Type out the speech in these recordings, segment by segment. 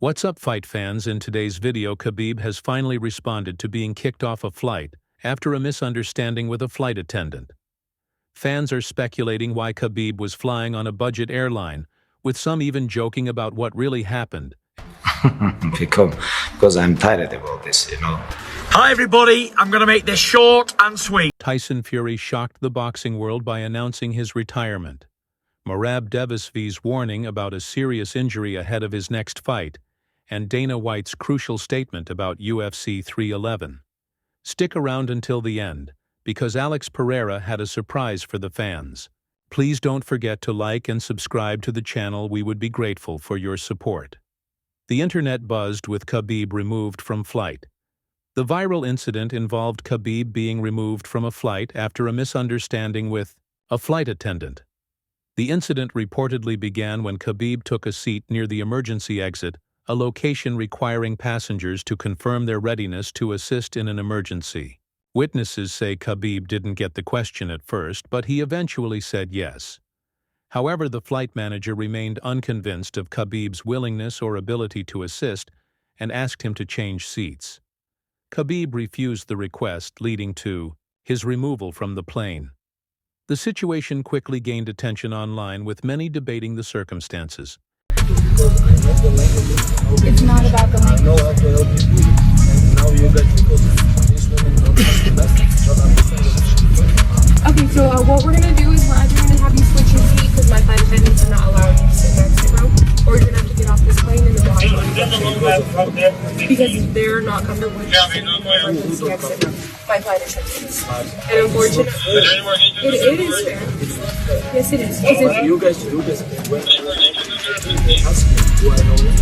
What's up, fight fans? In today's video, Khabib has finally responded to being kicked off a flight after a misunderstanding with a flight attendant. Fans are speculating why Khabib was flying on a budget airline, with some even joking about what really happened. because I'm tired about this, Hi everybody, I'm going to make this short and sweet. Tyson Fury shocked the boxing world by announcing his retirement. Merab Devis's warning about a serious injury ahead of his next fight, and Dana White's crucial statement about UFC 311. Stick around until the end, because Alex Pereira had a surprise for the fans. Please don't forget to like and subscribe to the channel. We would be grateful for your support. The internet buzzed with Khabib removed from flight. The viral incident involved Khabib being removed from a flight after a misunderstanding with a flight attendant. The incident reportedly began when Khabib took a seat near the emergency exit, a location requiring passengers to confirm their readiness to assist in an emergency. Witnesses say Khabib didn't get the question at first, but he eventually said yes. However, the flight manager remained unconvinced of Khabib's willingness or ability to assist and asked him to change seats. Khabib refused the request, leading to his removal from the plane. The situation quickly gained attention online, with many debating the circumstances. It's not about the language. I know how to help you. And now you got because this woman don't understand. Okay, so what we're gonna do is we're either gonna have you switch your seat because my flight attendants are not allowing you to sit next to row, or you're gonna have to get off this plane and then walk because they're not comfortable with emergency exit row. My flight attendants. And unfortunately, it is fair. Yes, it is. You guys do this. When they ask me, do I know it?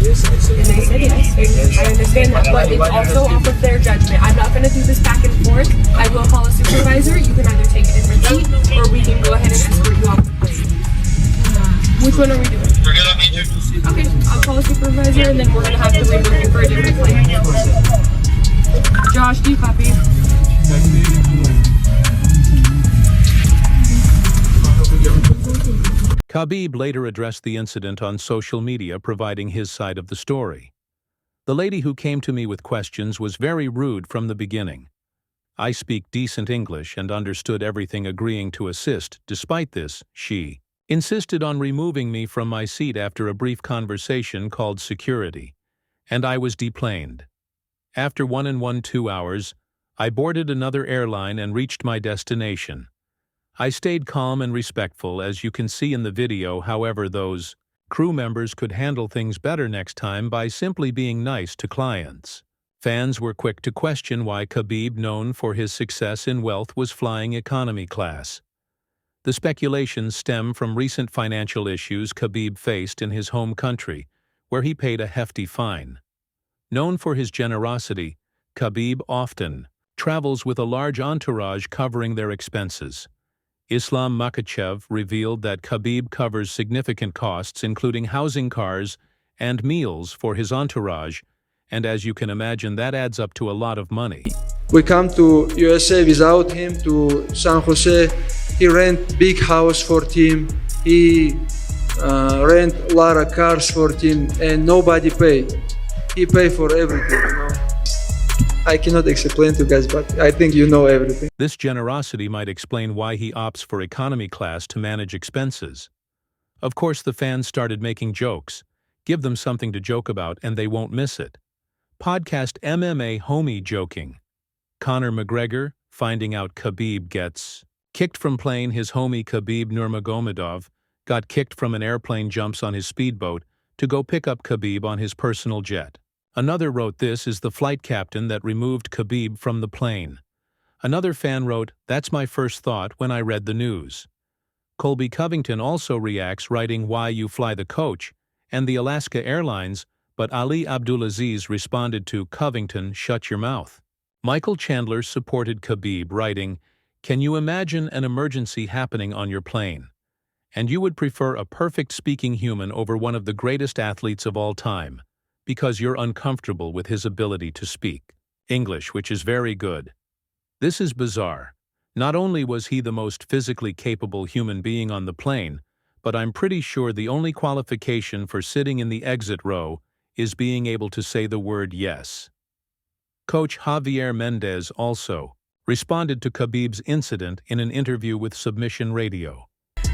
Yes, I said. And they said yes. I understand that, but it's also off of their judgment. I'm not going to do this back and forth. I will call a supervisor. You can either take a different seat, or we can go ahead and escort you off the plane. Which one are we doing? Okay, I'll call a supervisor, and then we're going to have to remove you for a different plane. Josh, do you copy? Khabib later addressed the incident on social media, providing his side of the story. The lady who came to me with questions was very rude from the beginning. I speak decent English and understood everything, agreeing to assist. Despite this, she insisted on removing me from my seat after a brief conversation called security, and I was deplaned. After 2 hours, I boarded another airline and reached my destination. I stayed calm and respectful, as you can see in the video. However, those crew members could handle things better next time by simply being nice to clients. Fans were quick to question why Khabib, known for his success in wealth, was flying economy class. The speculations stem from recent financial issues Khabib faced in his home country, where he paid a hefty fine. Known for his generosity, Khabib often travels with a large entourage covering their expenses. Islam Makhachev revealed that Khabib covers significant costs, including housing, cars, and meals for his entourage, and as you can imagine, that adds up to a lot of money. We come to USA without him, to San Jose. He rent big house for him. He rent a lot of cars for him, and nobody pay. He pay for everything, I cannot explain to you guys, but I think you know everything. This generosity might explain why he opts for economy class to manage expenses. Of course, the fans started making jokes. Give them something to joke about and they won't miss it. Podcast MMA homie joking. Conor McGregor, finding out Khabib gets kicked from plane. His homie Khabibnurmagomedov got kicked from an airplane, jumps on his speedboat to go pick up Khabib on his personal jet. Another wrote, "This is the flight captain that removed Khabib from the plane." Another fan wrote, "That's my first thought when I read the news." Colby Covington also reacts, writing, "Why you fly the coach and the Alaska Airlines," but Ali Abdulaziz responded to Covington, "Shut your mouth." Michael Chandler supported Khabib, writing, "Can you imagine an emergency happening on your plane? And you would prefer a perfect speaking human over one of the greatest athletes of all time, because you're uncomfortable with his ability to speak English, which is very good. This is bizarre. Not only was he the most physically capable human being on the plane, but I'm pretty sure the only qualification for sitting in the exit row is being able to say the word yes. Coach Javier Mendez also responded to Khabib's incident in an interview with Submission Radio.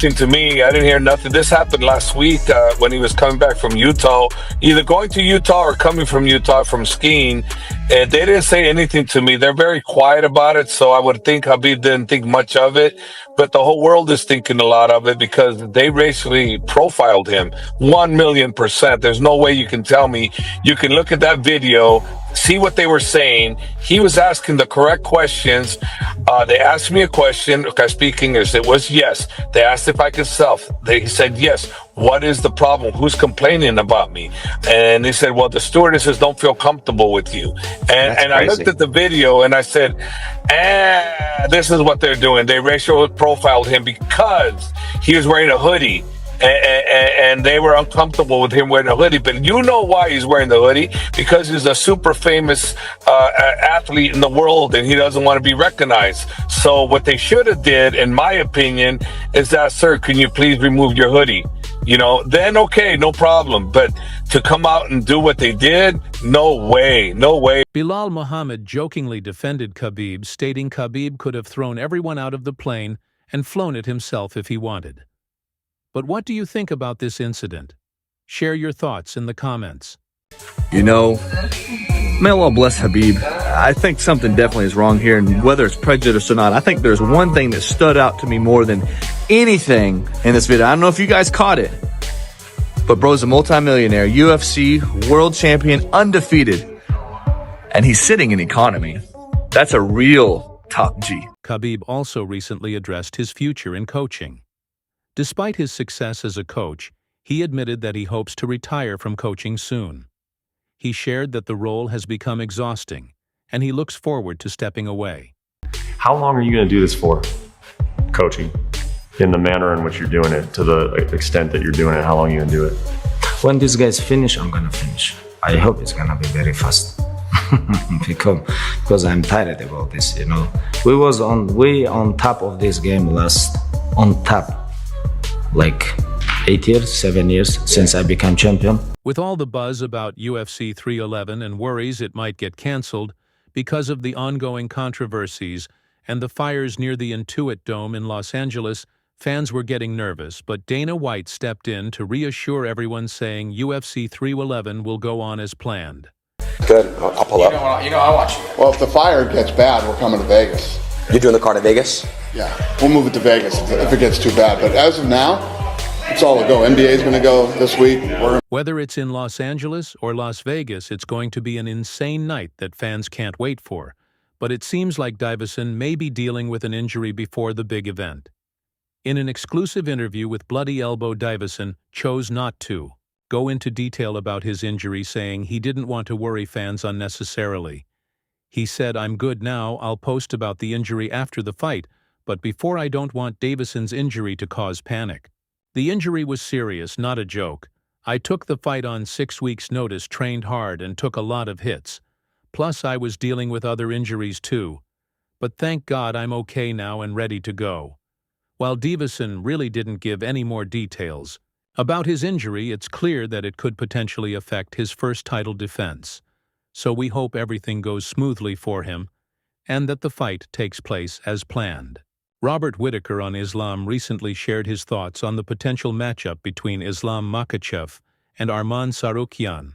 To me, I didn't hear nothing. This happened last week when he was coming back from Utah, either going to Utah or coming from Utah from skiing. And they didn't say anything to me. They're very quiet about it. So I would think Khabib didn't think much of it. But the whole world is thinking a lot of it because they racially profiled him 1,000,000%. There's no way you can tell me. You can look at that video, see what they were saying. He was asking the correct questions. They asked me a question. I speak English. It was yes. They asked if I could self. He said yes. What is the problem? Who's complaining about me? And they said, well, the stewardesses don't feel comfortable with you. And I looked at the video and I said, this is what they're doing. They racial profiled him because he was wearing a hoodie. And they were uncomfortable with him wearing a hoodie. But you know why he's wearing the hoodie? Because he's a super famous athlete in the world and he doesn't want to be recognized. So what they should have did, in my opinion, is that, sir, can you please remove your hoodie? You know, then okay, no problem. But to come out and do what they did, no way, no way. Bilal Muhammad jokingly defended Khabib, stating Khabib could have thrown everyone out of the plane and flown it himself if he wanted. But what do you think about this incident? Share your thoughts in the comments. You know, may Allah bless Khabib. I think something definitely is wrong here, and whether it's prejudice or not, I think there's one thing that stood out to me more than anything in this video. I don't know if you guys caught it, but bro's a multimillionaire, UFC world champion, undefeated, and he's sitting in economy. That's a real top G. Khabib also recently addressed his future in coaching. Despite his success as a coach, he admitted that he hopes to retire from coaching soon. He shared that the role has become exhausting, and he looks forward to stepping away. How long are you going to do this for, coaching, in the manner in which you're doing it, to the extent that you're doing it? How long are you going to do it? When these guys finish, I'm going to finish. I hope it's going to be very fast. because I'm tired about this, you know. We on top of this game on top. Like 8 years, 7 years since I became champion. With all the buzz about UFC 311 and worries it might get canceled because of the ongoing controversies and the fires near the Intuit Dome in Los Angeles, fans were getting nervous, but Dana White stepped in to reassure everyone, saying UFC 311 will go on as planned. Good, I'll pull up. You know I want you. Well, if the fire gets bad, we're coming to Vegas. You're doing the car to Vegas? Yeah, we'll move it to Vegas if it gets too bad. But as of now, it's all a go. NBA's going to go this week. Whether it's in Los Angeles or Las Vegas, it's going to be an insane night that fans can't wait for. But it seems like Davison may be dealing with an injury before the big event. In an exclusive interview with Bloody Elbow, Davison chose not to go into detail about his injury, saying he didn't want to worry fans unnecessarily. He said, "I'm good now, I'll post about the injury after the fight, but before I don't want Davison's injury to cause panic. The injury was serious, not a joke. I took the fight on 6 weeks' notice, trained hard, and took a lot of hits. Plus, I was dealing with other injuries too. But thank God I'm okay now and ready to go." While Davison really didn't give any more details about his injury, it's clear that it could potentially affect his first title defense. So we hope everything goes smoothly for him and that the fight takes place as planned. Robert Whitaker on Islam recently shared his thoughts on the potential matchup between Islam Makhachev and Arman Tsarukyan,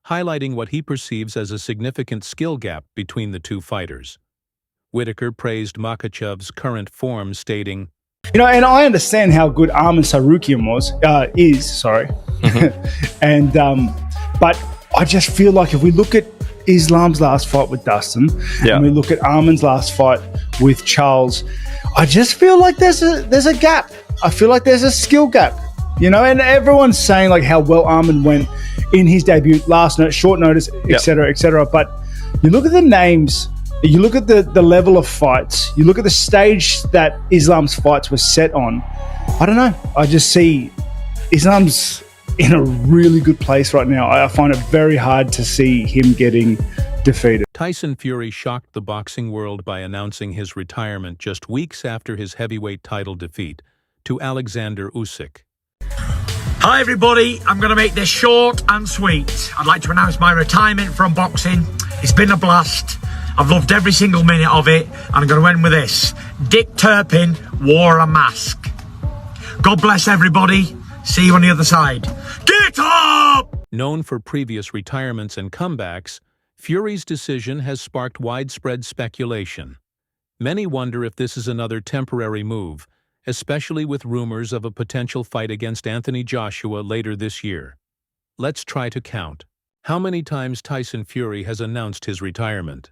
highlighting what he perceives as a significant skill gap between the two fighters. Whitaker praised Makhachev's current form, stating, "You know, and I understand how good Arman Tsarukyan is. And but I just feel like if we look at Islam's last fight with Dustin, and we look at Arman's last fight with Charles, I just feel like there's a gap. I feel like there's a skill gap, you know. And everyone's saying like how well Arman went in his debut, short notice, etc., etc. But you look at the names, you look at the level of fights, you look at the stage that Islam's fights were set on. I don't know. I just see Islam's in a really good place right now. I find it very hard to see him getting defeated. Tyson Fury shocked the boxing world by announcing his retirement just weeks after his heavyweight title defeat to Alexander Usyk. Hi everybody, I'm going to make this short and sweet. I'd like to announce my retirement from boxing. It's been a blast. I've loved every single minute of it, and I'm going to end with this. Dick Turpin wore a mask. God bless everybody. See you on the other side. Get up! Known for previous retirements and comebacks, Fury's decision has sparked widespread speculation. Many wonder if this is another temporary move, especially with rumors of a potential fight against Anthony Joshua later this year. Let's try to count. How many times Tyson Fury has announced his retirement?